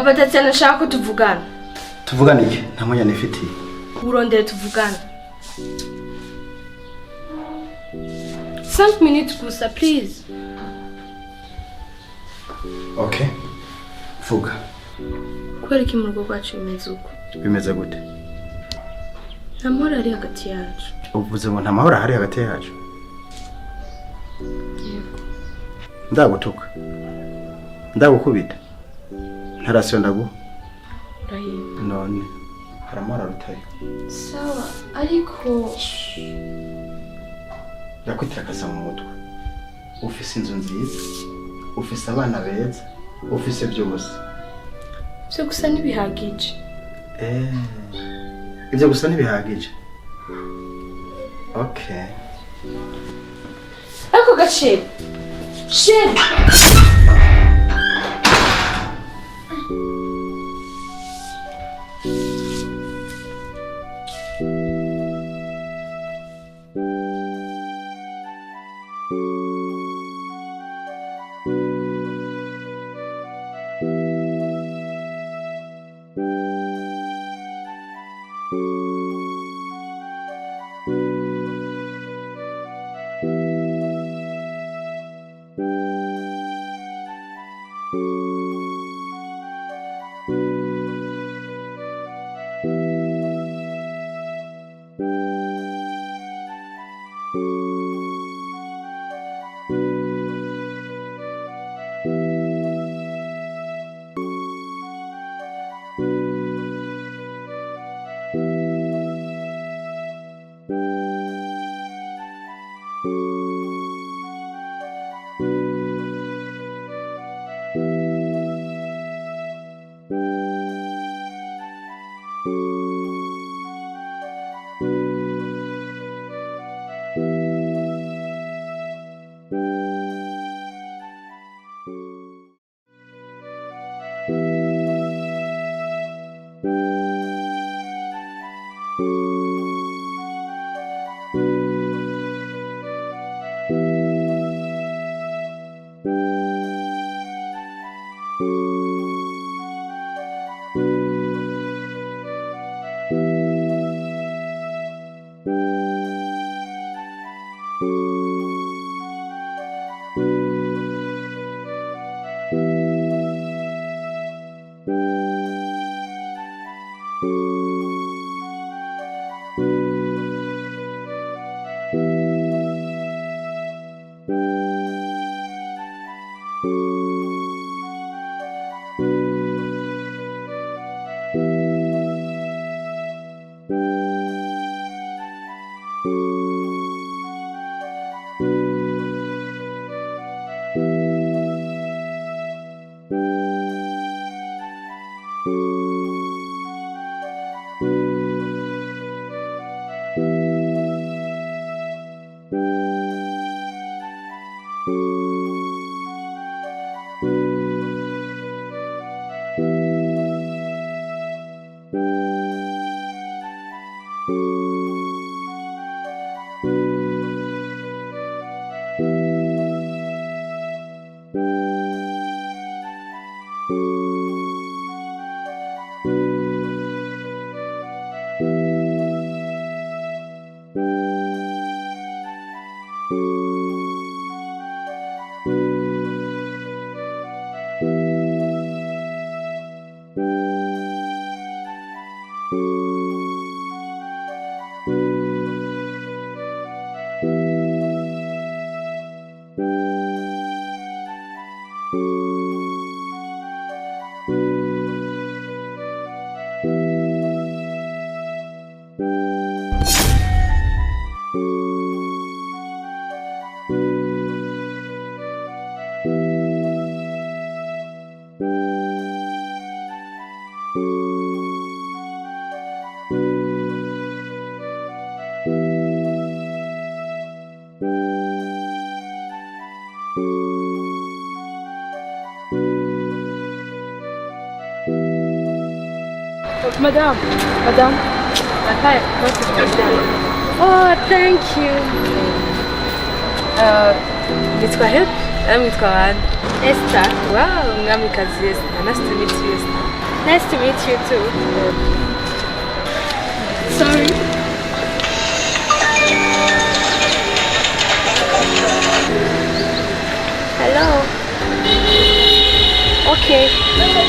Papa Tatiana ashaka ko tuvugana. Tuvugana iki? Nta mwanya nifitiye. Urondere tuvugana. 5 minutes gusa, please. Okay. Vuga. Kweli ki mu rugo rwacu bimeze uko? Bimeze gute? Nta mahoro ari hagati yacu. Uvuze ngo nta mahoro ari hagati yacu? Yego. Ndagutuka. Ndagukubita. Ntarasiyo ndaguha. Urahimba. None haramara rutari. Sawa, ariko ndakwitakaza mu mutwe. Ufise inzu nziza, ufise abana beza, ufise byose. Byo gusa ntibihagije. Ibyo gusa ntibihagije. Okay. Ako gace. Shit. Madame, oh, thank you. Nitwa Help, nitwa Esther. Wow, mwamikazi Esther. Nice to meet you, Esther. Nice to meet you too. Sorry. Hello. Okay. Mama.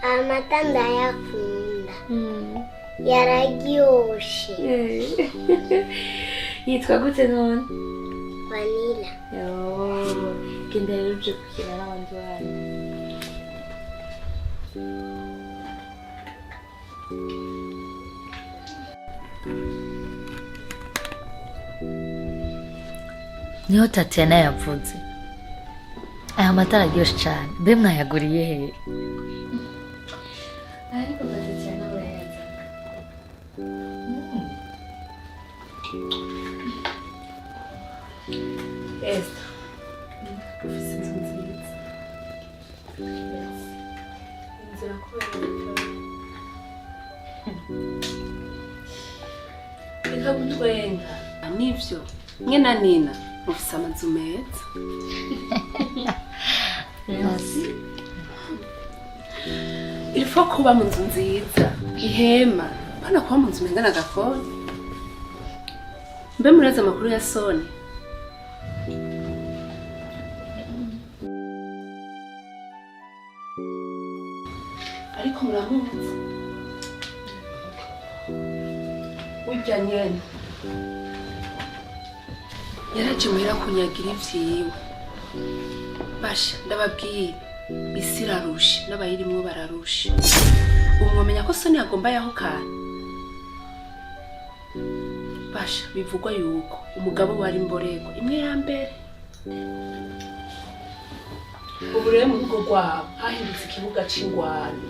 Amata ndayakunda. Yararyoshe. Yitwa gute none? Vanilla. Yo, genda rero uje gukina n'abandi bana. Niho Tatiana yavuze. Aya mata araryoshe cyane. Mbe mwayaguriye he? Ariko Tatiana urayaza. Esta. Ufise inzu nziza. Inzira kubera. Reka gutwenga. Nivyo. Mwe na Nina mufise amazu meza. Merci. Ilifo kuba mu nzu nziza. Ihema. Bana kuba mu nzu mengana agakoni. Mbe muraza amakuru ya Soni. Ariko muramuzi. Urya nyene. Yaraje muhira kunyagira ivyiwe. Basha ndababwira isi irarusha n'abayirimwo bararusha. Umwomenya ko Soni agomba yaho kana. Basha bivugwa yuko umugabo wari imborego imwe ya mbere. Ubu rero mu rugo rwabo hahindutse ikibuga c'ingwano.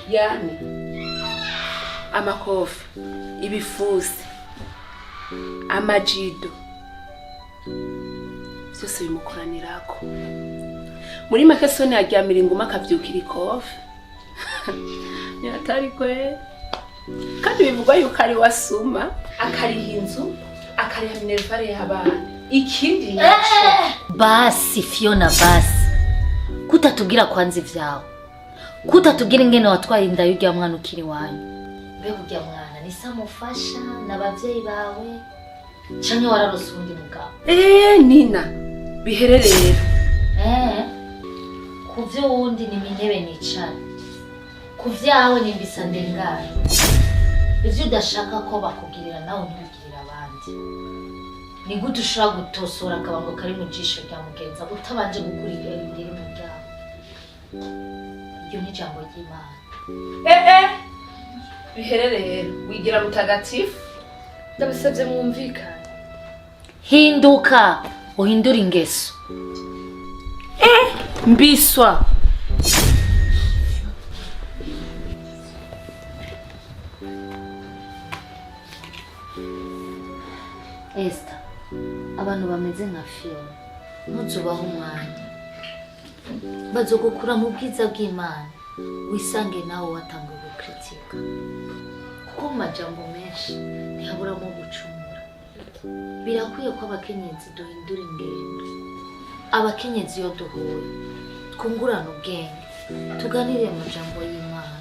Yani amakofi, ibifusi, amajido byose bimukoranirako. Muri make Soni aryamira inguma akavyukira ikofi. Yatari kwe. Kandi bivugwa yuko ari wasuma, akariha inzu, akariha minervare y'abana. Ikindi naco. Basi Fiona basi. Kutatubwira kwanza ivyawe. Kutatubwira ingene watwaye inda y'urya mwana ukiri wanyu. Mbe urya mwana ni samufasha n'abavyeyi bawe. Canke wararose undi mugabo. Nina. Bihererero. Kuvyo wundi ni intebe nicara. Kuvyawe ni mbisa ndengara. Ivyo udashaka ko bakugirira nawe ntugirira abandi. Ni gute ushobora gutosora akabango kari mu jisho rya mugenza utabanje gukurira ibiri mu byawe. Iryo ni ijambo ry'Imana. Bihererero. Wigira mutagatifu. Ndabasabye mwumvikane. Hinduka, uhindura ingeso. Mbiswa. Esther, abantu bameze nka Fiona. Ntuzubaho umwanya. Bazogukura mu bwiza bw'Imana. Wisange nawe watangiye gukritika. kuko mu majambo menshi ntihaburamo gucumura. Birakwiye ko abakenyezi duhindura ingendo. Abakenyezi iyo duhuye twungurana ubwenge, tuganire amajambo y'Imana,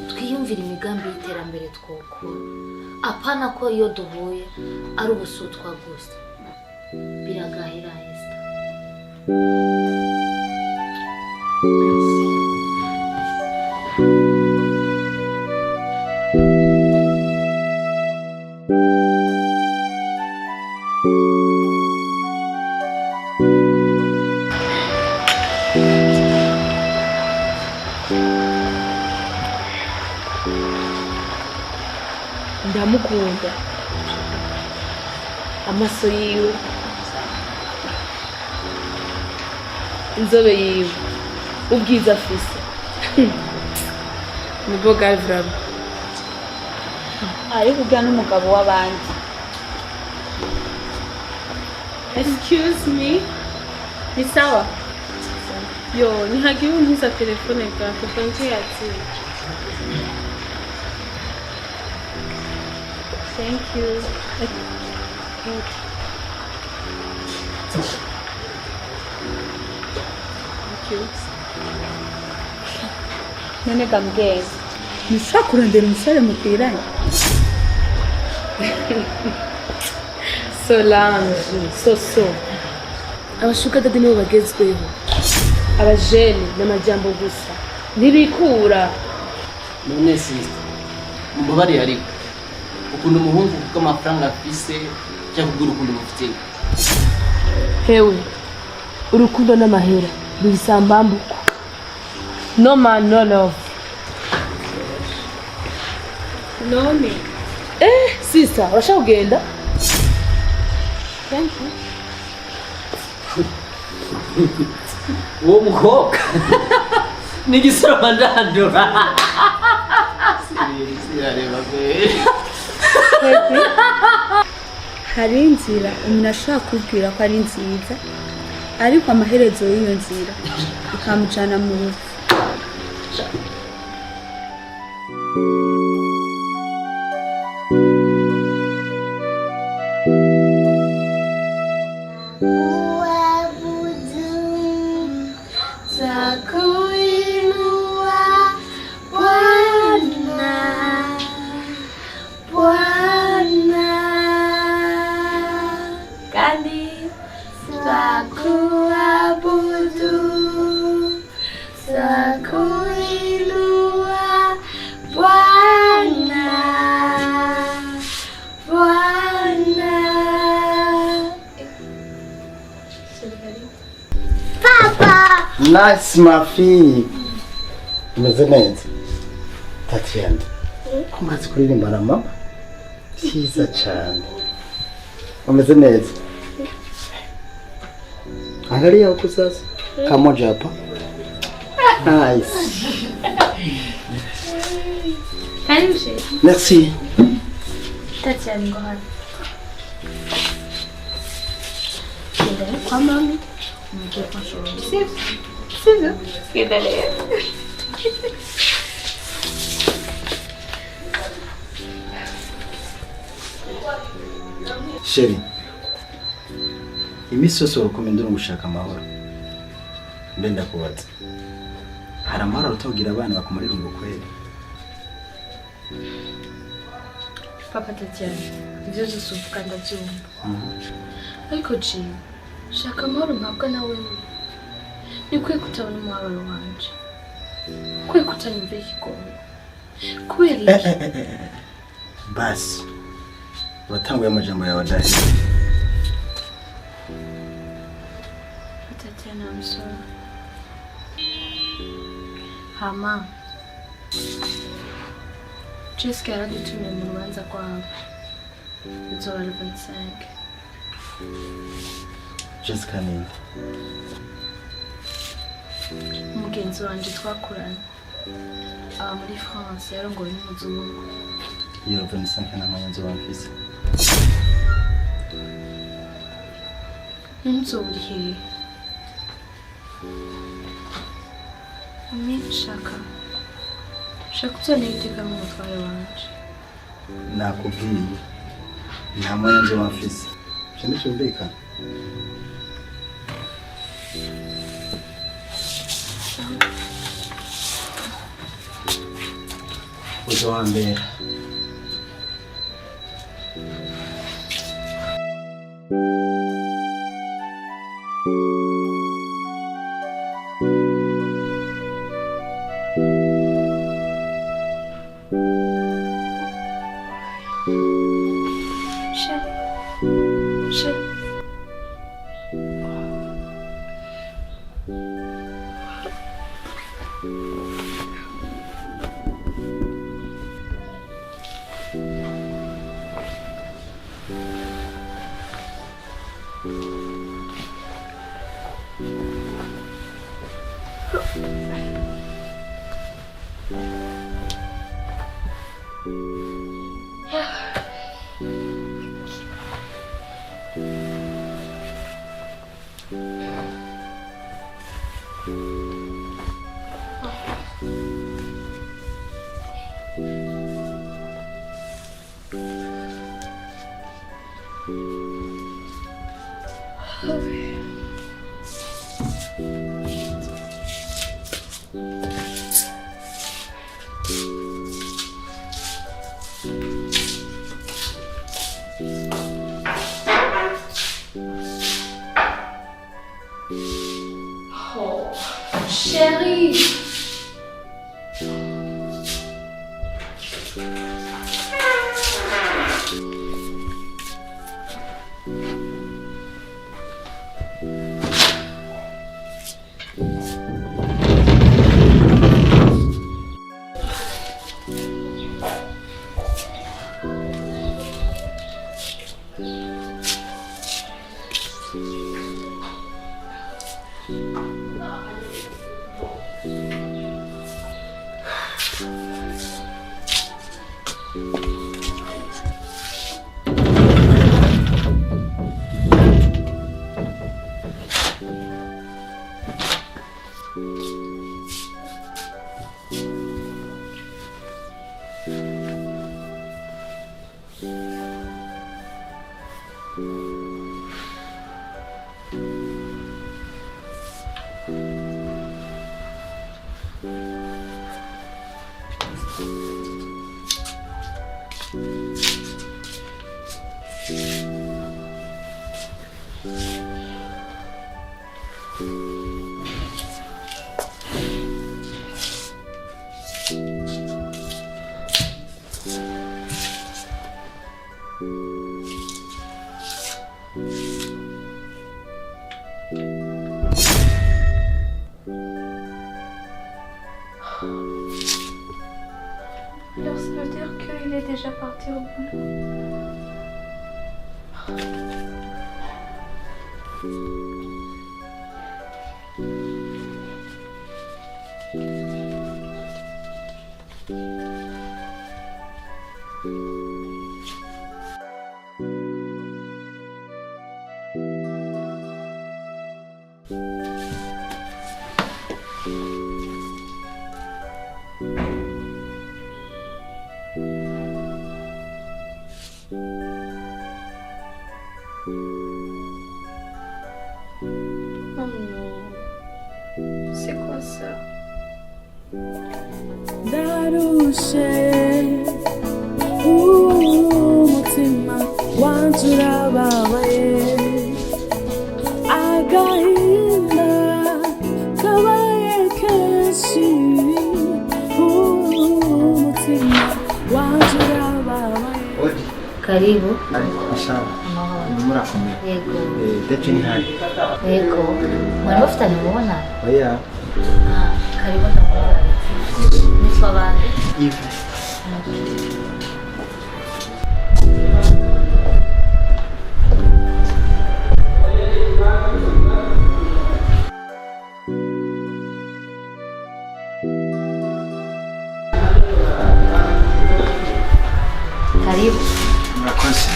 twiyumvira imigambi y'iterambere twokora. Apana ko iyo duhuye ari ubusutwa gusa. Biragahira Esther. Ndamukunda. Amaso yiwe, inzobe yiwe, ubwiza afise. Nibwo Gavrab. ariko ujya n'umugabo w'abandi. Excuse me. Ni sawa? Yo, nihagiye untiza telefone gato Kwanje yatsiye. Thank you. None gambye. Nishaka kurondera umusore mukwiranye. Solange, Soso. Abashuka dadi nibo bagezweho. Abajene n'amajambo gusa. Ntibikura. None sister, mubabari ariko ukunda umuhungu kuko amafaranga afise cyangwa kubwira urukundo mufite. Hewe, urukundo n'amahera bisambambuko. No man, no love. None. Sister, urashaka kugenda? Thank you. Uwo mukobwa ni gisoro ndandura. Sirareba be. Hari inzira umuntu ashaka kubwira ko ari nziza, ariko amaherezo y'iyo nzira ikamucana mu rupfu. Nice ma fille. Umeze neza. Tatiana. Kumaze kuririmba na mama. Cyiza cyane. Umeze neza. Angalia huko sasa. Kamoja hapa. Nice. Karibu shehe. Merci. Tatiana ngo hano. Ndio kwa mami. Mke kwa shule. Sivyo? Endelea. Sheri. Imisi yose urukundo gushaka amahoro. Ndenda kubaza. Hari amahoro utagira abana bakumarira ngo kweli. Papa Tatiana, ibyo byose uvuga ndabyumva. Ariko G, shaka amahoro mpabwa nawe. Nikwiye kutabona umubabaro wanje. Kwiye kutanyumvira ikigongo. Kubera iki? Basi. Watanguye amajambo yawe adahi. Tatiana, I'm sorry. Hama. Jessica yaradutumye mu rubanza rwawe. Izuba rivansange. Jessica ni umugenzi wanje twakuranye. Aba muri France yarongowe n'umuzungu. iyo Vincent na manyanzo bamfise. Nzoburihe. Shaka kutana iteka mu mutware wanje. nakubwiye nta mwanya nje wafise ivyo ntivyumvikana. uje wambera Chérie. Alors ça veut dire qu'il est déjà parti au boulot. Oh non, c'est quoi ça? Darushe umutima wanje urababaye agahinda kabaye kenshi umutima wanje urababaye. Karibu. Ashabu Amahoro. murakomeye. Yego. Ndetse ntihari. Yego. Mwari bafitanye mubona? Oya Karibu ndamubara. Nitwa bande? Ive. Karibu. Murakoze.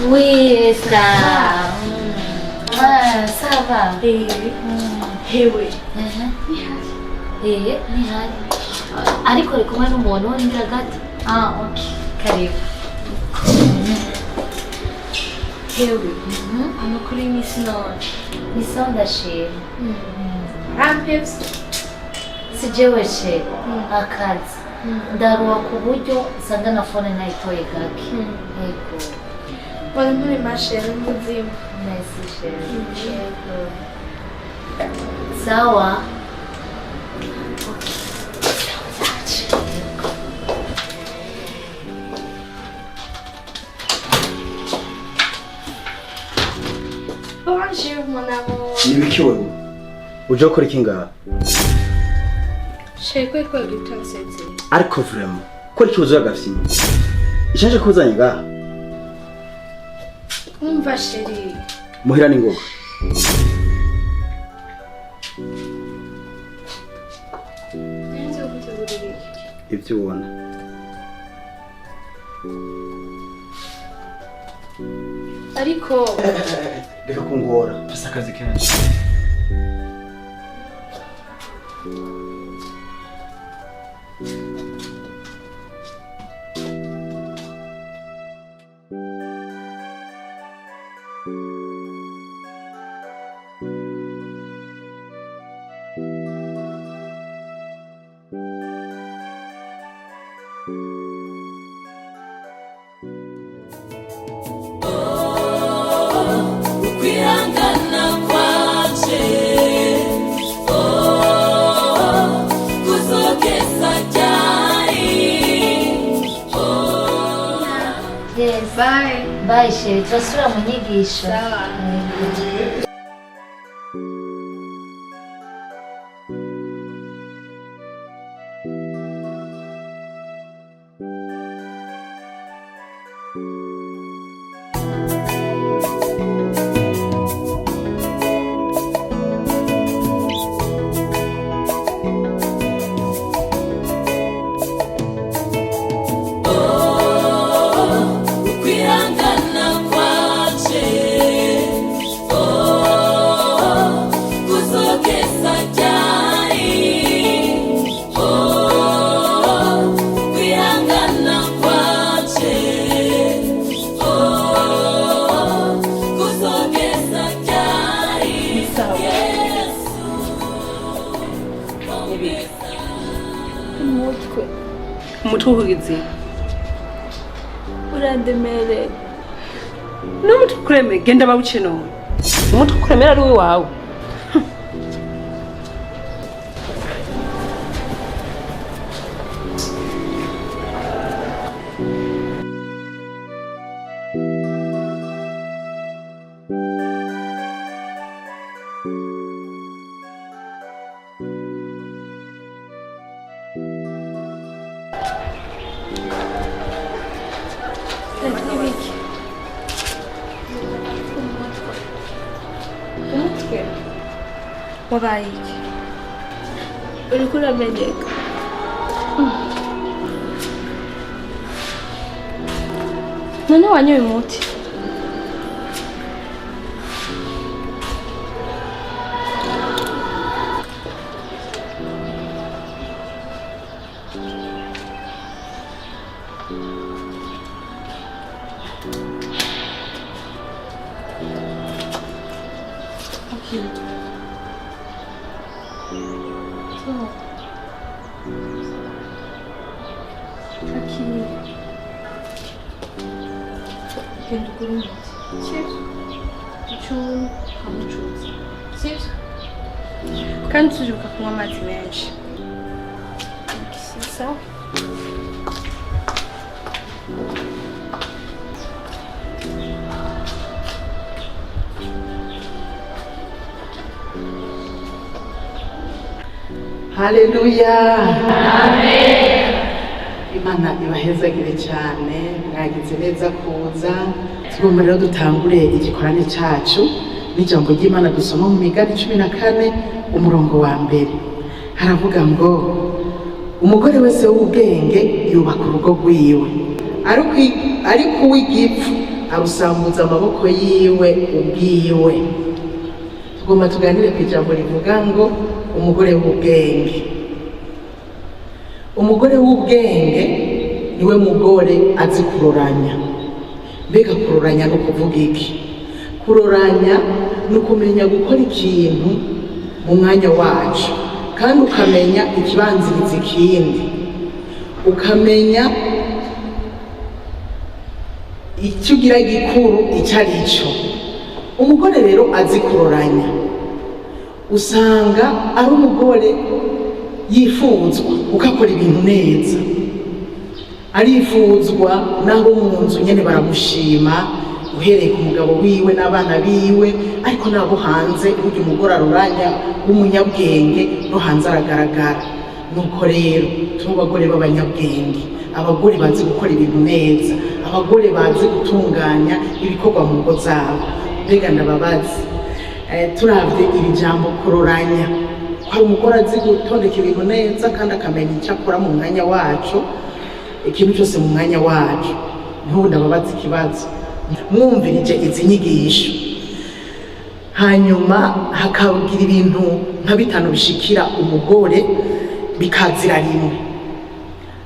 Oui, ça. Ouais, ça va. hewe Nihari. Ariko ari kumwe n'umuntu uri hagati. Okay. Karibu. hewe amakuru y'imisi none Ni sawa ndashima. rampevye Si jewe she. Akazi. Ndaruha ku buryo usanga na phone ntayitoye gake. Yego. bari muri mashere n'umuzimu Merci chérie. Yego. Sawa. bonjour mon amour Nibiki wewe? Uje gukora iki ngaha? shekwe ko gitanseze Ariko vraiment, ko ari kibazo yagafye. Ishaje kuzanye ngaha. umva sheri Muhira ni ngoga. nzi gutegurira Ibyo ubona. ariko Reka kungora. Pasa akazi kenshi. Ukwihangana kwanje kuzogeza ryari Yes. bye Bye chérie. Turasubira mu nyigisho. Sawa. Yego. ukwihangana kwanje kuzogeza ryari ukwihangana kwanje kuzogeza ryari Yesu umutwe umutwe ukugize urandemereye n'umutwe ukuremeye genda bawuce none umutwe ukuremera ari uwawe n'ibiki umutwe wabaye iki uriko uramenyeka none wanyoye umuti akiri genda ugura umuti sibyo icumi ukamucuza sibyo kandi tuzibuka kunywa amazi menshi sawa Haleluya. Amen. Imana ibahezagire cyane mwagize neza kuza tugomba rero dutangure igikorane cyacu n'ijambo ry'Imana dusoma mu Migani 14 umurongo wa mbere haravuga ngo umugore wese w'ubwenge yubaka urugo rwiwe ariko uw'igipfu arusambuza amaboko yiwe ubwiwe. Tugomba tuganire ku ijambo rivuga ngo umugore w'ubwenge. Umugore w'ubwenge niwe mugore azi kuroranya. Mbega kuroranya no kuvuga iki? Kuroranya ni ukumenya gukora ikintu mu mwanya wacu, kandi ukamenya ikibanziriza ikindi, ukamenya icyo ugira gikuru icyo ari cyo. Umugore rero azi kuroranya usanga ari umugore yifuzwa ugakora ibintu neza, arifuzwa n'abo mu nzu nyine baramushima, uhereye ku mugabo wiwe n'abana biwe, ariko nabo hanze burya umugore aroranya w'umunyabwenge no hanze aragaragara. Nuko rero turi abagore b'abanyabwenge, abagore bazi gukora ibintu neza, abagore bazi gutunganya ibikorwa mu ngo zabo. Mbega ndababazi turavye iri jambo kuroranya, hari umugore azi gutondeka ibintu neza kandi akamenya icyo akora mu mwanya wacu, ikintu cyose mu mwanya wacu. Niho ndababaza ikibazo, mwumvirije izi nyigisho hanyuma hakagira ibintu nka 5 bishikira umugore bikazira rimwe.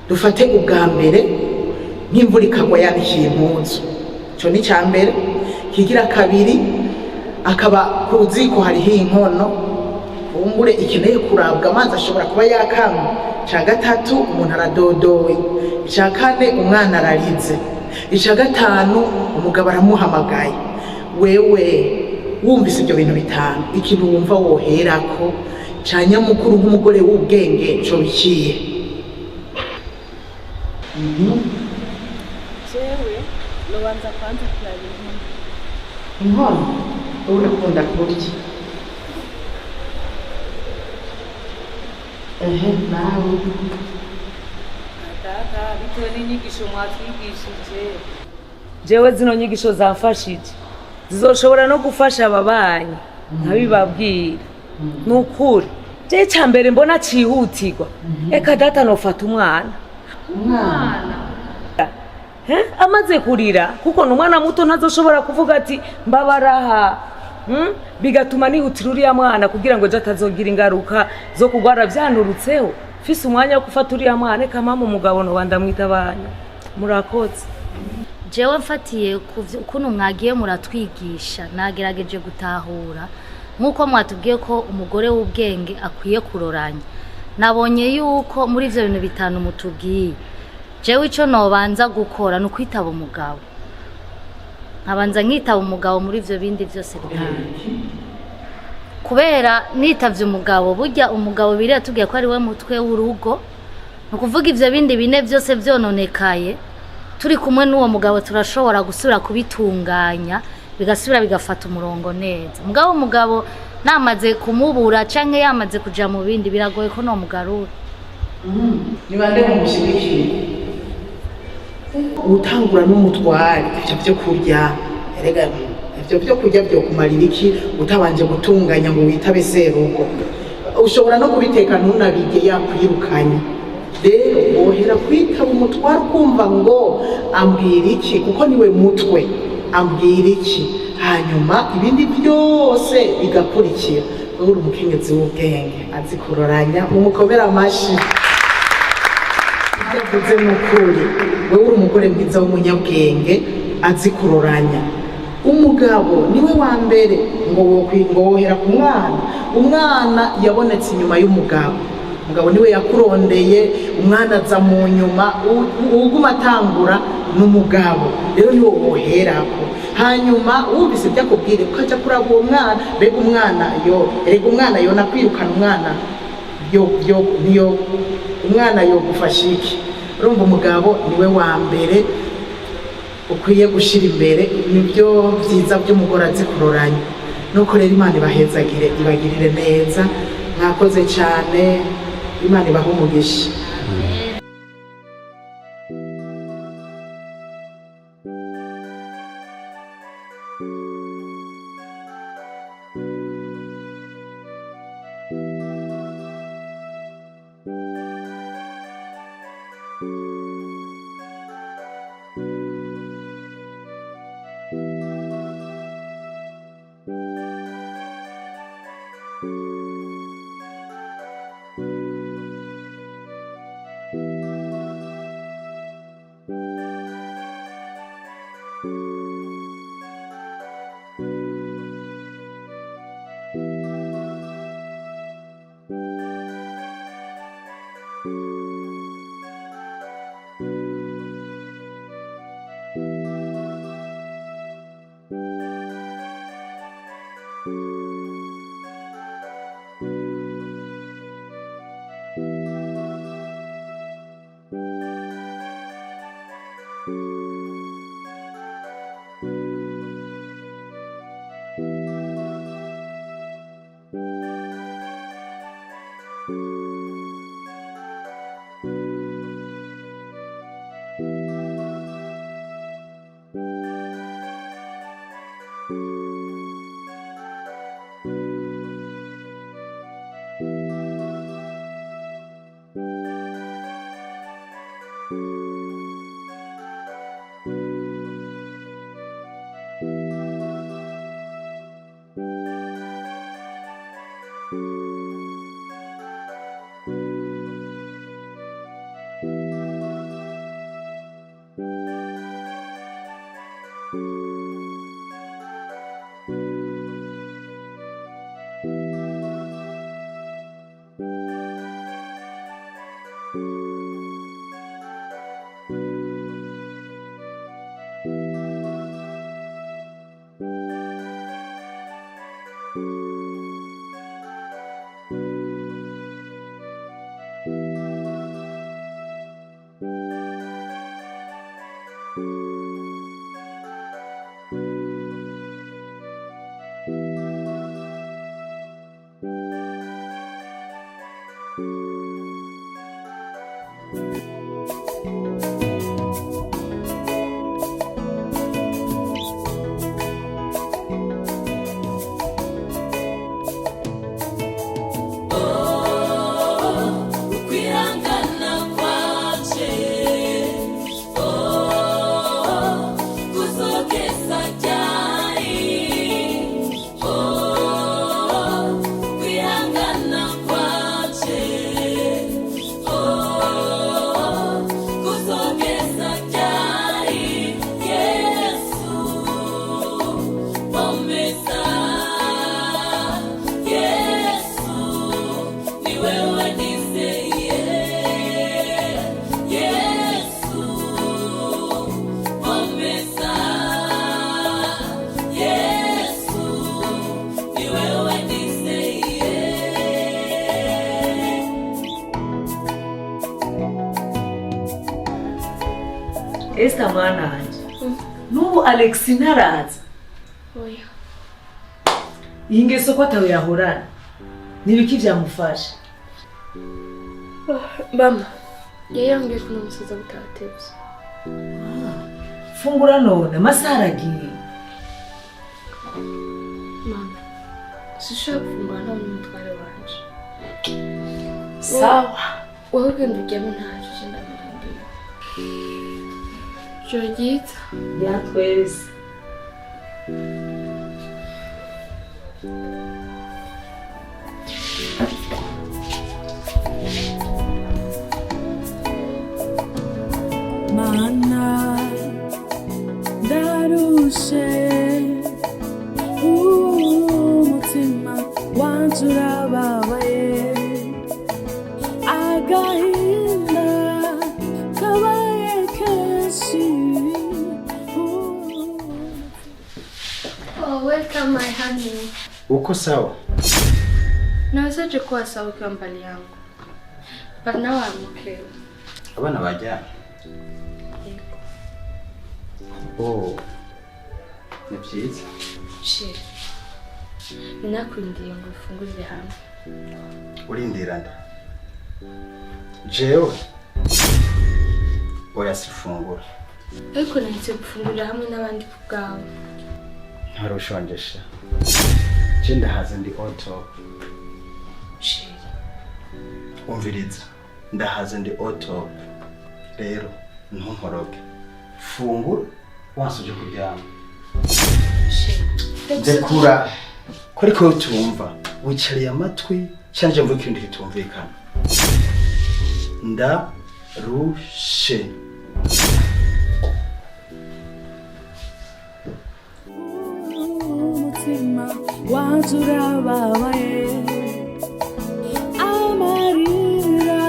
Dufate ubwa mbere nk'imvura ikagwa yanishiye impuzu, cyo ni cya mbere. Kigira kabiri akaba ku ziko hariho inkono umbure ikeneye kurabwa amazi ashobora kuba yakama. Cya gatatu umuntu aradodowe. Cya kane umwana ararize. Icya gatanu umugabo aramuhamagaye. Wewe wumvise ibyo bintu 5, ikintu wumva woherako cya nyamukuru nk'umugore w'ubwenge cyo bikiye? Jewe nobanza kwanza kuraba inkono. Urakunda kurya? Nawe data bitewe n'inyigisho mwatwigishije, jewe zino nyigisho zamfashije zizoshobora no gufasha ababanyi nkabibabwira. Nukuri je cya mbere mbona cihutirwa, eka data nofata umwana amaze kurira, kuko n'umwana muto ntazoshobora kuvuga ati mbabaraha, bigatuma nihutira uriya mwana kugira ngo je atazogira ingaruka zo kugwara vyanurutseho. Fise umwanya wo gufata uriya mwana, eka mama umugabo no bandamwita abana. Murakoze. Jewe mfatiye kuno mwagiye muratwigisha, nagerageje gutahura nkuko mwatubwiye ko umugore w'ubwenge akwiye kuroranya. Nabonye yuko muri ivyo bintu 5 mutubwiye, jewe ico nobanza gukora no kwitaba umugabo, nkabanza nkitaba umugabo muri ivyo bindi byose 5. Kubera nitavye umugabo, burya umugabo biriya tugiye ko ari we mutwe w'urugo, no kuvuga ivyo bindi 4 byose vyononekaye, turi kumwe n'uwo mugabo turashobora gusubira kubitunganya bigasubira bigafata umurongo neza. Umugabo namaze kumubura canke yamaze kuja mu bindi, biragoye ko no mugarura. Ni bande mu mushigikira utangura n'umutware ivyo byo kurya. Erega ivyo byo kurya byo kumarira iki utabanje gutunganya ngo witabe serugo? Ushobora no kubiteka ntunabige yakwirukanye. Rero wohera kwitaba umutware kumva ngo ambwira iki, kuko niwe mutwe, ambwira iki, hanyuma ibindi byose bigakurikira. Wewe uri umukenyezi w'ubwenge azi kuroranya, umukomera amashi. Ndavuze n'ukuri, wewe uri umugore mwiza w'umunyabwenge azi kuroranya. Umugabo niwe wa mbere ngo wohera ku mwana. Umwana yabonetse inyuma y'umugabo, umugabo niwe yakurondeye, umwana aza mu nyuma, uguma atangura n'umugabo. Rero niwo woherako, hanyuma wumvise byakubwire ukaja kuraba uwo mwana. Mbega umwana erega umwana nakwirukana umwana niyo umwana yogufasha iki? Urumva umugabo niwe wa mbere ukwiye gushira imbere. Nibyo byiza by'umugore azi kuroranya. Nuko rero Imana ibahezagire, ibagirire neza. Mwakoze cyane, Imana ibahe umugisha. Ukwihangana kwanje, oh, kuzogeza ryari? Oh, ukwihangana kwanje, oh, kuzogeza ryari? Yesu, pomeza, Yesu, ni wewe nizeye. Yesu, pomeza, Yesu, ni wewe nizeye. Esther mwana wanje n'ubu Alex ntaraza oya iyi ngeso ko atawe yahorana n'ibiki byamufasha mama yari yambwiye ko namusaza butatevye fungura none amasaha aragiye mama sishobora gufungura nta n'umutware wanje sawa wowe ugenda uryame ntacyo je ndamurambiwe ijoro ryiza byatwese Mana darushe umutima wanje urababaye agahinda kabaye kenshi. oh welcome my honey Uko sawa? nawezaje kuwa sawa ukiwa mbali yangu but now I'm okay Abana bajya. Oh. Ni byiza. shit ninakwindiye ngo ufungurire hamwe Urindira nda. Jewe. Oya sifungura. ariko nahise gufungurira hamwe n'abandi ku bwawe Ntarushonjesha. Je ndahaze ndi auto. shit Umviriza. Ndahaze ndi auto. Rero ntunkoroge. Fungura wasuje kuryama. shit Dekura. Ko ariko utumva wicariye amatwi cyanje mvuga ikindi kitumvikana. Ndarushe. Umutima wanje urababaye amarira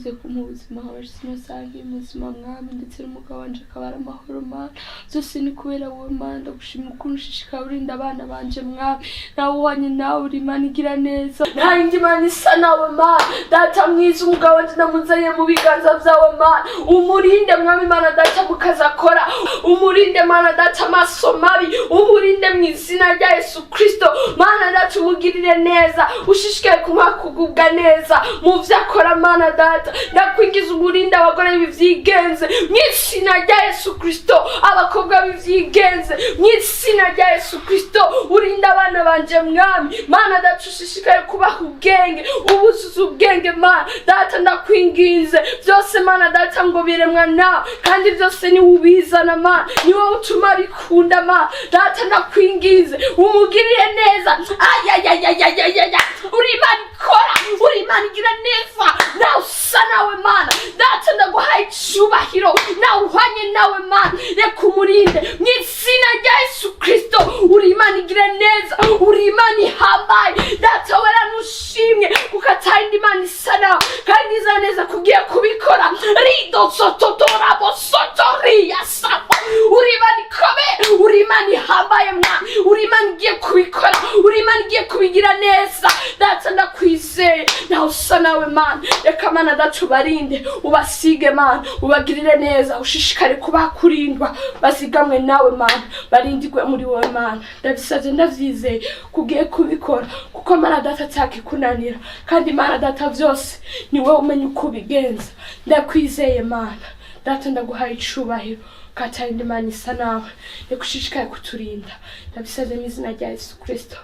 urakoze kumuha ubuzima abashitsi nasangiye ubuzima mwami ndetse n'umugabo wanje akabara amahoro mana byose ni kubera wowe mana ndagushima ukuntu ushishikara urinda abana banje mwami nawe uhanye nawe uri Imana igira neza nta yindi Mana isa nawe mana data mwiza umugabo wanje ndamuzanye mu biganza vyawe mana umurinde mwami mana data mukaza akora umurinde mana data amaso mabi umurinde mu izina rya Yesu Kristo mana data umugirire neza ushishikaye kumuha kugubwa neza mu vyo akora mana data ndakwingiza umurinde abagore b'ivyigenze mu izina rya Yesu Kristo abakobwa b'ivyigenze mu izina rya Yesu Kristo urinde abana banje mwami mana data ushishikaye kubaha ubwenge ubuzuza ubwenge mana data ndakwinginze byose mana data ngo biremwa nawe kandi byose ni ubizana mana ni wowe utuma bikunda mana data ndakwinginze umugirire neza ayayayayayaya uri Imana ikora uri Imana igira neza nawe usa nawe mana data ndaguhaye icyubahiro nawe uhanye nawe mana reka umurinde mu izina rya Yesu Kristo uri Imana igira neza uri Imana ihambaye data waranushimye kuko atari Imana isa nawe kandi iza neza kugiye kubikora rido sototora bosotoria sapa uri Imana ikomeye uri Imana ihambaye mwana uri Imana igiye kubikora uri Imana igiye kubigira neza data ndakwizeye nawe usa nawe mana reka mana data ubarinde ubasige mana ubagirire neza ushishikare kubakurindwa basigamwe nawe mana barindigwe muri wowe mana ndabisaze ndavyizeye kugiye kubikora kuko mana data atakikunanira kandi mana data vyose ni wowe umenya uko ubigenza ndakwizeye mana data ndaguhaye icubahiro katari Imana isa nawe reka ushishikare kuturinda ndabisaze mu izina rya Yesu Kristo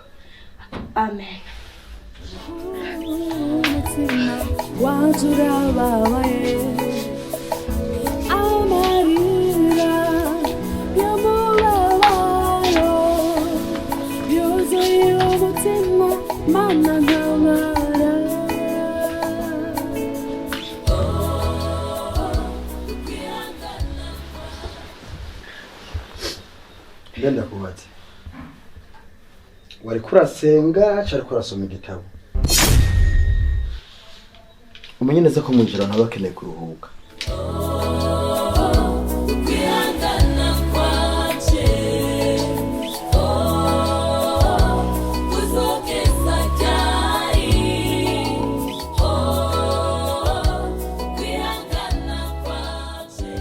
amen. wajurababaye amarira y'umubabaro yuzuye umutima mana ntabara ngenda kubatse wari kurasenga cyari kurasoma igitabo umenye neza ko mwinjira nabo bakeneye kuruhuka Ukwihangana kwanje kuzogeza ryari ukwihangana kwanje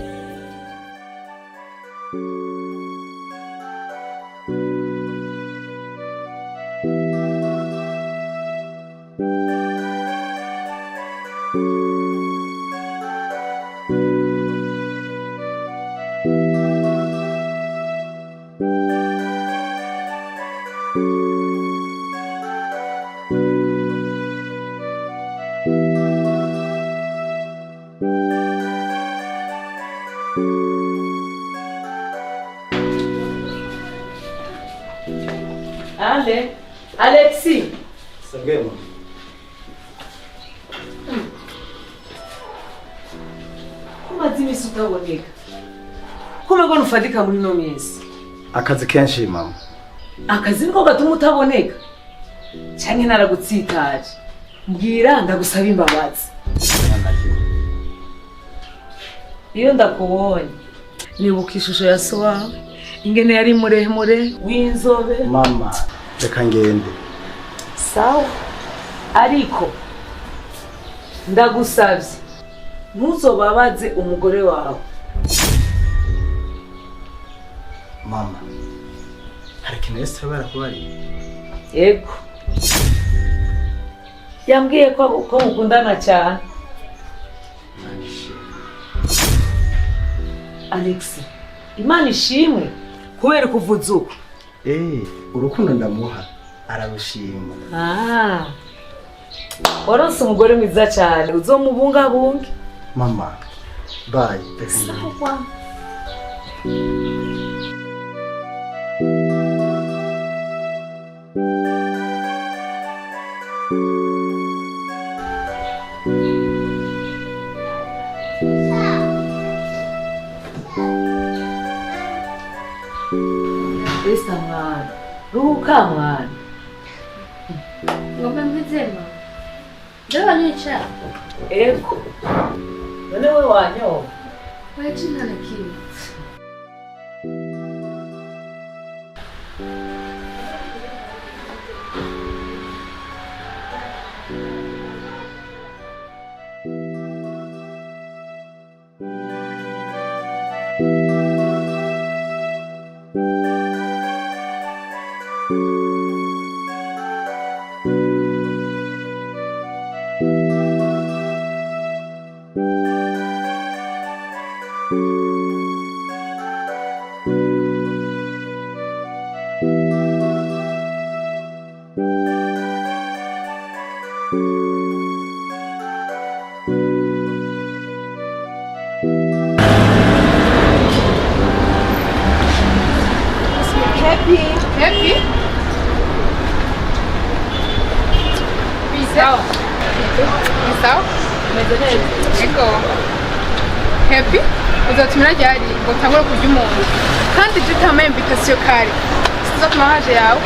Alexi Sangema kumaze imisi utaboneka kumego nufadika muri no minsi akazi kenshi mama akazi niko gatuma utaboneka canke naragutsitaje mbwira ndagusaba imbabazi iyo ndakubonye nibuka ishusho ya so wawe ingene yari muremure w'inzobe mama reka ngende sawa ariko ndagusavye ntuzobabaze umugore wawe mama hari ikintu Yesu barakubariye yego yambwiye ko mukundana cyane Alex Imana ishimwe kubera kuvuza uko urukundo ndamuha ararushima waronse umugore mwiza cyane uzomubungabunge mama bye sawa Esta mwana ruhuka mwana ngombe mzima ndio nicha ego none we wanyoba waje nta na kimwe. Happy? Sawa. Sawa? Ego. Happy? Uzatumira ryari ngo utangure kurya umuntu kandi ujye utama invitation kare sizatuma haje yawe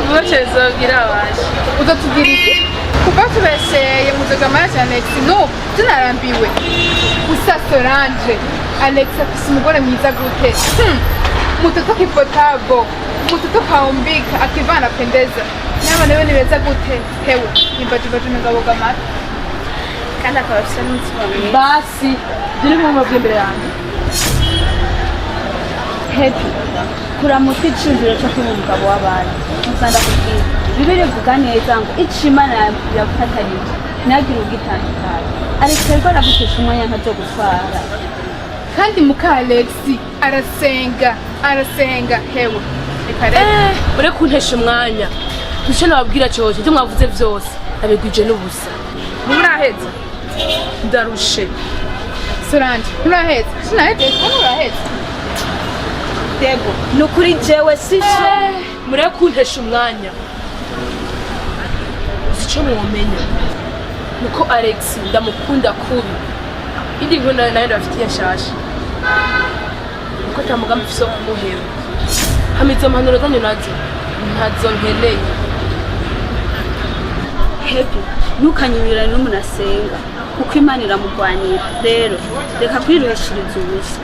Bose zobwira abaje. uzatubwira iki kuva tubeseye muzoga mariage ya Alex no tunarambiwe gusa Solange Alex afise umugore mwiza gute mtoto kipotabo mtoto kaumbika akivaa anapendeza nyama nawe ni beza gute hewe nimbajibaju mengabo mara kandi akaba afite n'umutima mwiza. Basi, dore mu imbere yanjye. Happy kuramutse iciyumviro cyo kuba umugabo w'abandi usanga kubwira bibiri vuga neza ngo icyo Imana yagufatanije ntihagire ubwitandukanye Alex ariko aragutesha umwanya ntabyo gutwara kandi muka Alex arasenga hewe reka rero Ure kuntesha umwanya. Nicyo nababwira cyose, ibyo mwavuze byose nabigwije n'ubusa. nturaheza Ndarushe. Solange nturaheza sinaheze nturaheza Dego ni ukuri jewe sisho Mure kuntesha umwanya. Icyo mwomenya nuko Alex ndamukunda kubi. Indi nkuru nayo ndafitiye nshasha. Uko tamugambi mfise kumuhera. Hamizo mpanuro zanyu nazo ntazo nkeneye. Happy ntukanyunyurane n'umuntu asenga kuko Imana iramurwanira rero reka kwiruhishiriza ubusa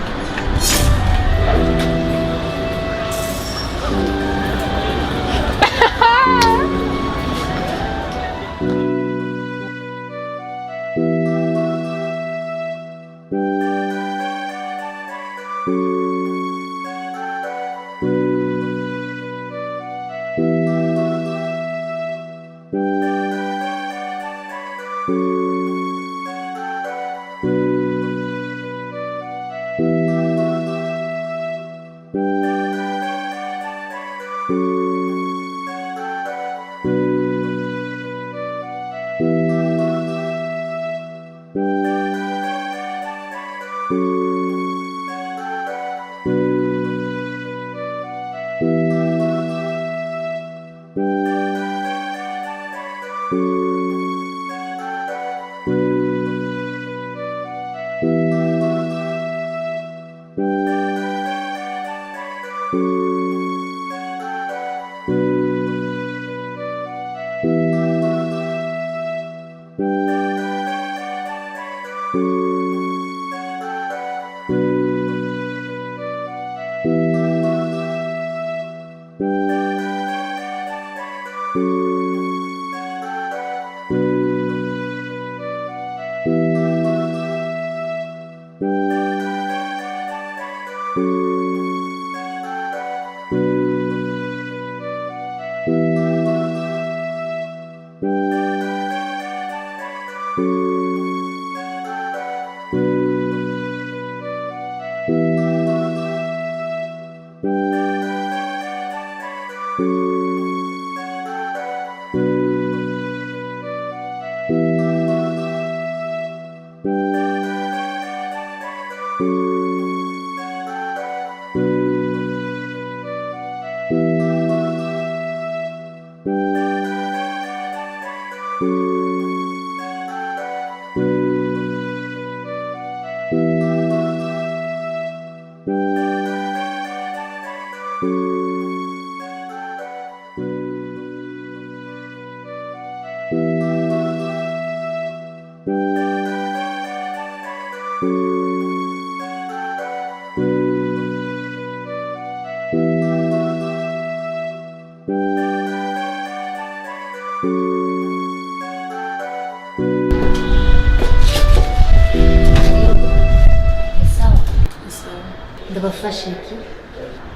ndabafashe iki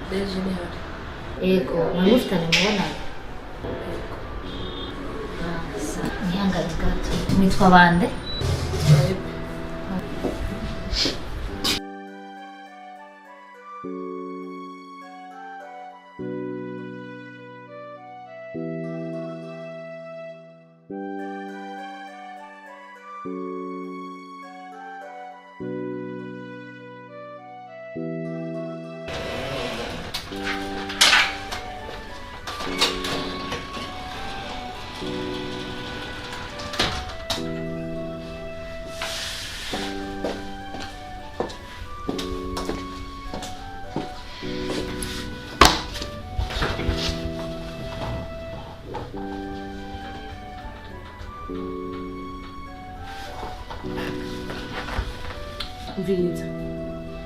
Deje ni hari. yego mwamufitanye mubona ntihangane gato mwitwa bande Mviriza.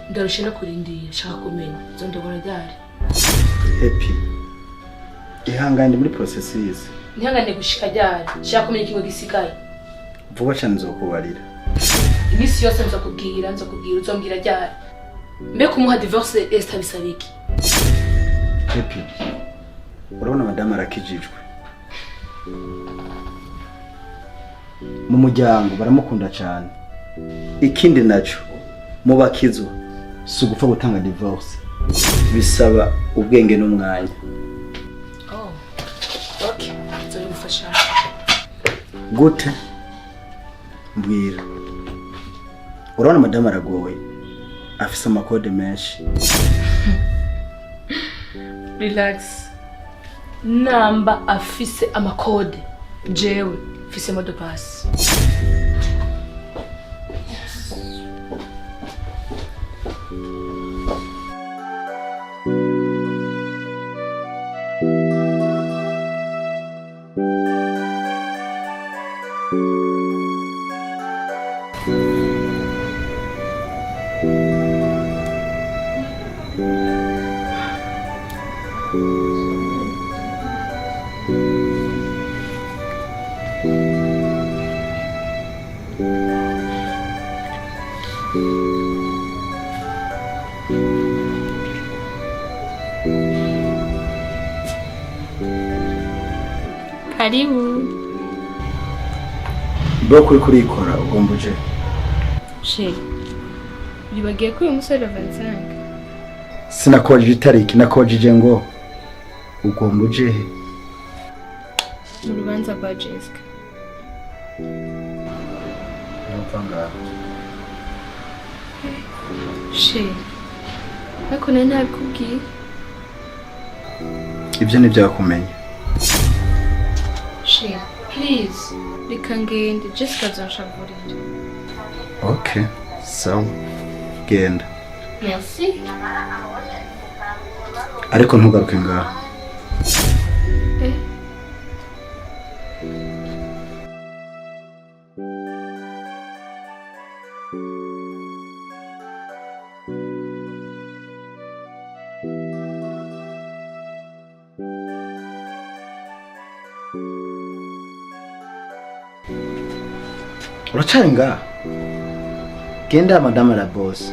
Ndarushe no kurindira shaka kumenya. Zo ndabona ryari. Happy. Ihangane muri processes. Ntihangane gushika ryari. Shaka kumenya ikintu gisigaye. Vuba cyane nzokubarira. Imisi yose nzokubwira uzombwira ryari. Mbe kumuha divorce estabisa biki. Happy. Urabona madame arakijijwe. Mu muryango baramukunda cyane. Ikindi naco mu bakizwa si ugupfa gutanga divorce, bisaba ubwenge n'umwanya. Oh, okay, nzori gufasha. Gute? Mbwira. Urabona madame aragoye, afise amakode menshi. Relax. Namba afise amakode, jewe fise mode pass. Karibu. Bro kurikora ugombuje. She. Bibagiye ko uyu musore 25. Sinakoje itariki nakoje ngo ugombuje he? Mu rubanza rwa Jessica. Nopanga. She. Ariko nari ntabikubwiye. Ibyo ni byakumenya. She, please. Reka ngende Jessica azonshavurira. Okay, so genda. Merci. Ariko ntugaruke ngaho. Uracari ngaho? Genda madame la boss.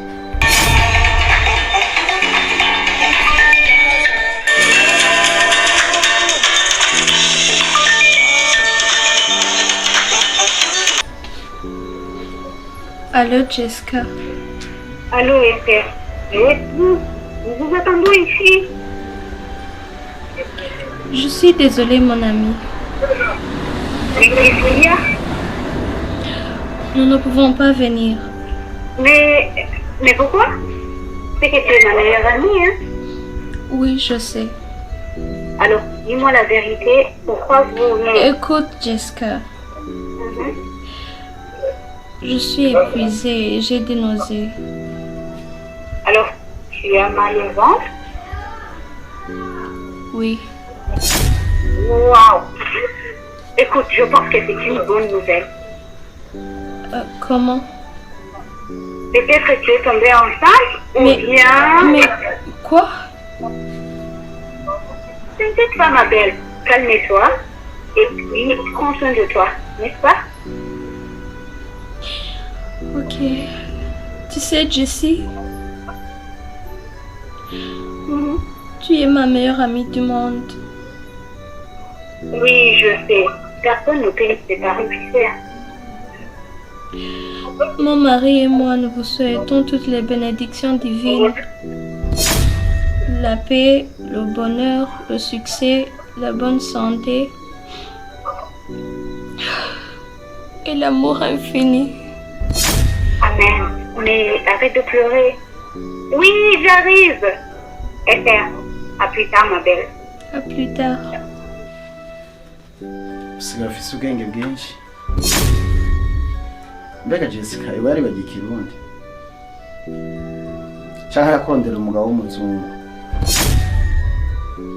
Allô Jessica. Allô Esther. Nous vous attendons ici. Je suis désolée mon amie. Qu'est-ce qu'il y a? Nous ne pouvons pas venir. Mais pourquoi? C'est que tu es ma meilleure amie, hein? Oui, je sais. Alors, dis-moi la vérité, pourquoi vous... Écoute, Jessica. Je suis épuisée et j'ai des nausées. Alors, tu as mal au ventre? Oui. Waouh! Écoute, je pense que c'est une bonne nouvelle. Comment? Peut-être que tu es tombée enceinte ou bien... Mais quoi? T'inquiète pas, ma belle. Calme-toi. Et puis, prends soin de toi, n'est-ce pas? Ok. Tu sais, Jessie, tu es ma meilleure amie du monde. Oui, je sais. Personne ne peut nous séparer, tu sais. Mon mari et moi, nous vous souhaitons toutes les bénédictions divines. La paix, le bonheur, le succès, la bonne santé et l'amour infini. Amen. Mais arrête de pleurer. Oui, j'arrive. Esther, à plus tard, ma belle. À plus tard. usigaye ufise ubwenge bwinshi. Mbega Jessica iwe yaribagiye ikirundi canke yakondera umugabo w'umuzungu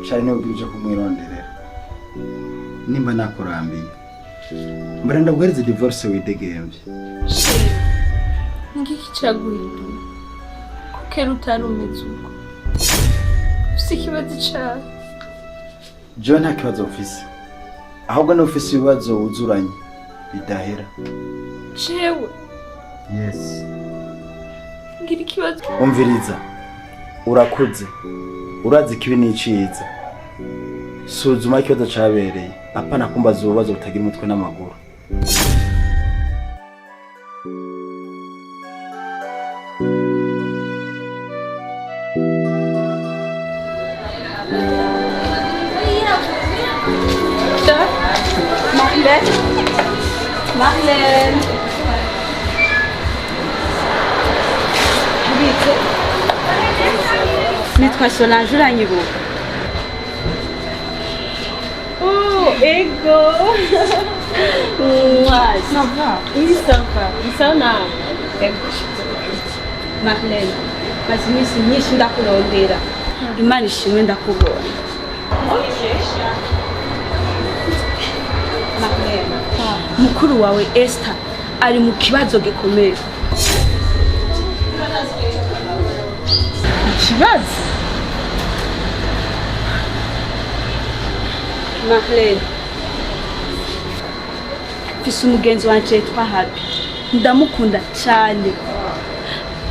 cari niwe uje kumwironderera nimba nakurambiye mbere ndaguhereza divorce widegemvye. Chérie, ngiki caguhindura kukera utari umeze uko ufise ikibazo cawe. John nta kibazo ufise ahubwo ni ufise ibibazo wuzuranye bidahera. Jewe Yes. ngira ikibazo. Umviriza urakuze urazi ikibi n'iciza suzuma ikibazo cabereye apana kumbaza ububazo butagira umutwe n'amaguru. Marlène. Bite. Nitwa Solange uranyibuka. Oh, ego. Ça va? Oui, ça va. Ça va. Marlène, maze iminsi myinshi ndakurondera. Imana ishimwe ndakubona. Marlène, mukuru wawe Esther ari mu kibazo gikomeye. Ikibazo? Marlène, mfise umugenzi wanje yitwa Happy. Ndamukunda cyane.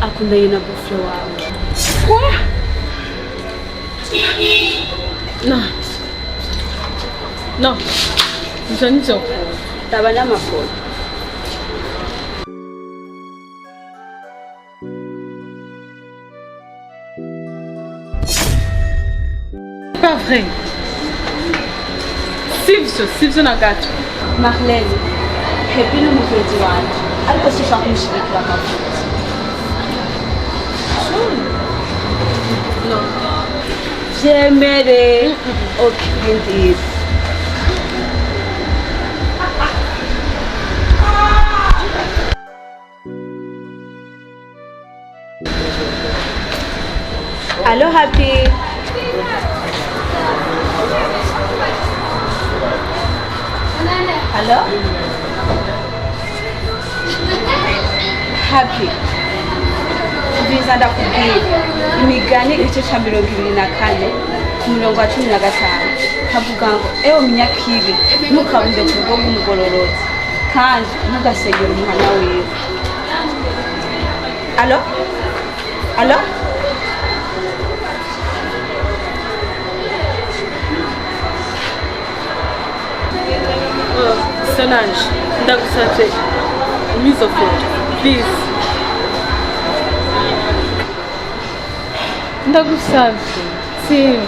Akundanye na bufre wawe. Quoi? Non. Non. Izo nizo. Taba n'amakuru. Pas vrai. Sivyo na gato. Marlène, Happy n'umugenzi wanje. Ariko sishaka kumushirikira amafuti. Non. J'aimerais. Ok, indeed. Allô, Happy. Allô? Happy. Biza ndakubwira imigani igice ca 24 ku murongo wa 15 havuga ngo ewe munyakibi ntukabunde ku rugo rw'umugororotsi kandi ntugasengere umuhana wiwe. Allô? Allô? Solange, ndagusavye mise photo, please. Ndagusavye, sim.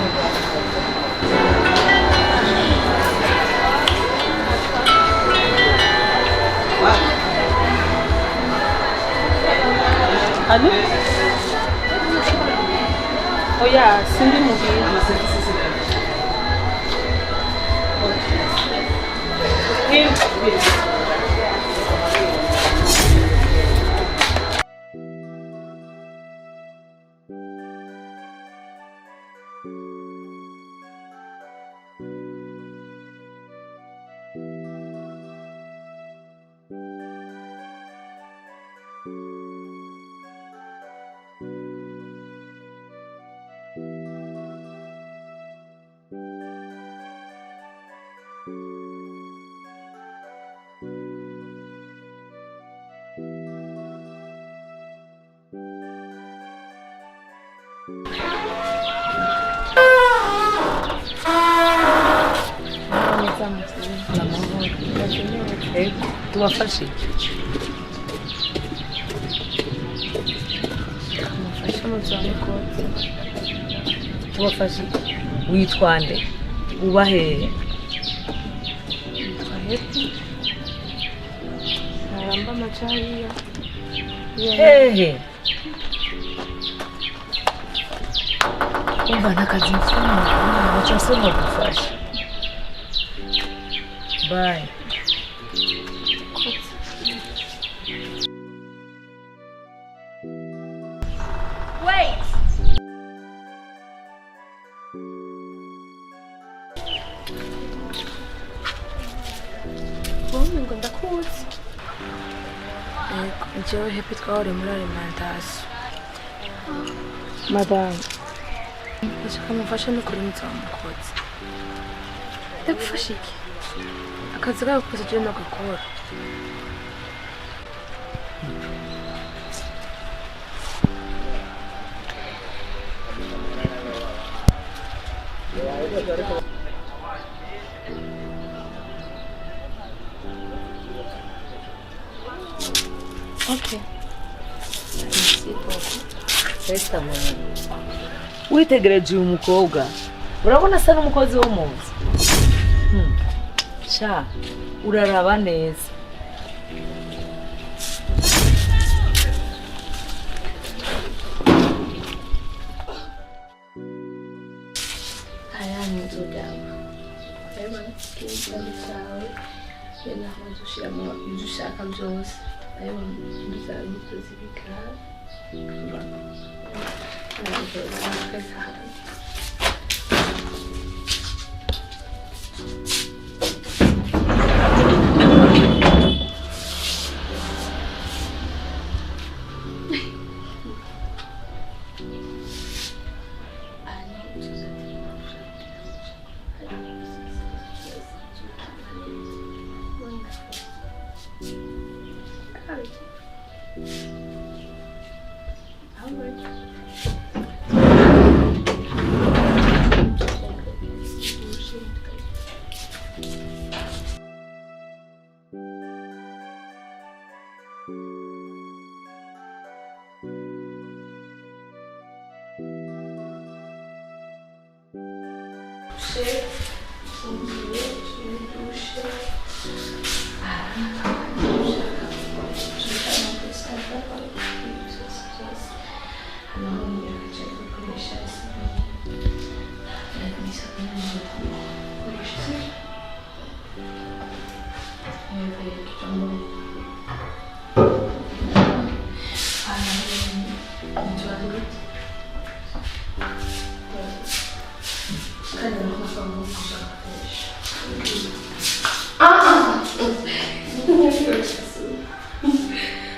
Allô? Oya, sindi muhira. tubafashe tubafashe witwa nde uba hehe Naramba amacariya. hehe umva n'akazi mfite cyose nkagufasha bye Wait! Wowe ngo ndakuzi. Njyewe happy twahore muri alimentation. Madame. Ndashaka mufashe no kuri mutsamukotsi. Ndagufasha iki? Akazi kawe kose je nagakora. Okay. Sesta mwana witegereje uyu mukobwa urabona asa n'umukozi wo mu nzu sha uraraba neza Aya ni inzoga yawe. Reba kintu cyawe. Yena hazushiramo ibyo ushaka byose. Ayo nduzabikoze bikara.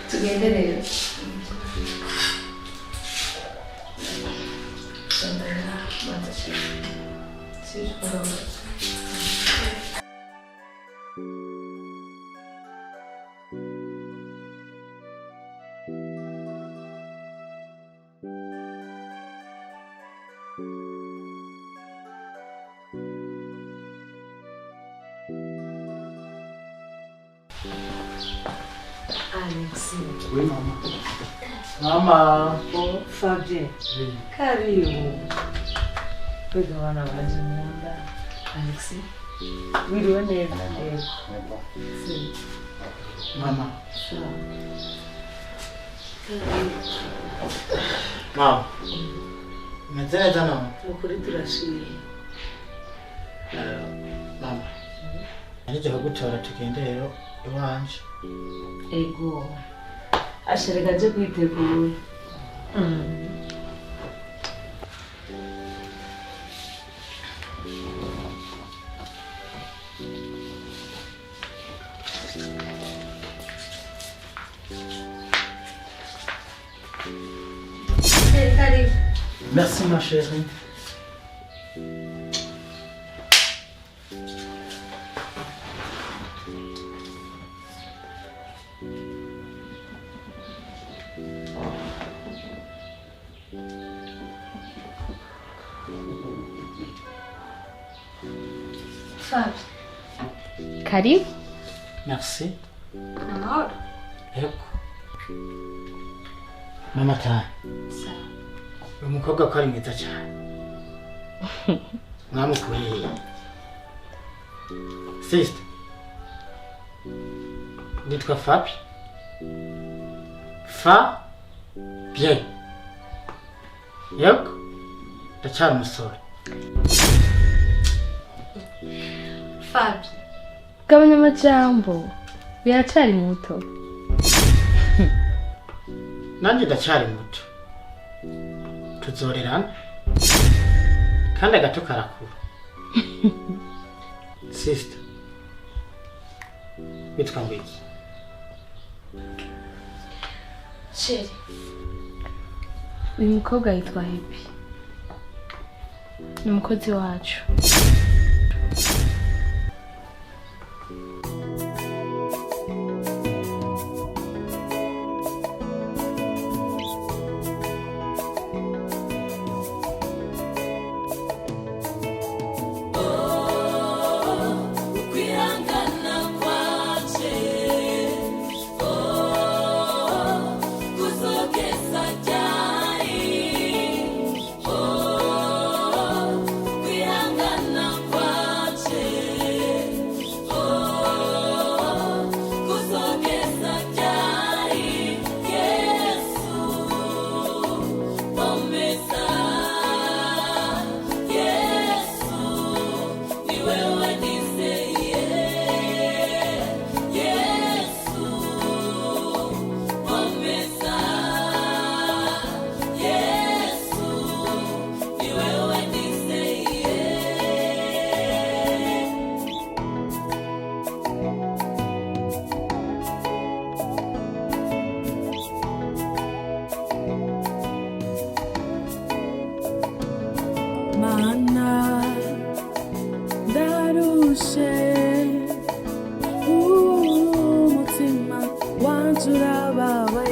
Tugendere. Alex. Oui, mama. Mama. Oh, Fabien. Karibu. Pega wana waje mwanda. Alex. Wiriwe neza. Si. Mama. Sawa. Mama. Umeze neza none? Ukuri turashimye. Mama. Nje kugutora tugende rero iwanje. Ego. Ashereka aje kwitegura. Merci ma chérie. Fab, karibu. Merci. Amahoro. Yego. Mama ta. Umukobwa ko ari mwiza cyane. Mwamukuye. Sister. Nitwa Fabi. Fa bien. Yego. Ndacyari umusore. Fabi. Gabanya amajambo. Biracari muto. Nanjye ndacyari muto. Tuzorerana. Kandi agato karakura. Sister. Witwa ngwiki. Sheri. Uyu mukobwa yitwa Happy. Ni umukozi wacu. Ukwihangana kwanje, kuzogeza ryari? Ukwihangana kwanje, kuzogeza ryari? Yesu, omeza. Yesu, ni wewe nizeye. Yesu, omeza. Yesu, ni wewe nizeye. Mana ndarushe umutima wanje urababaye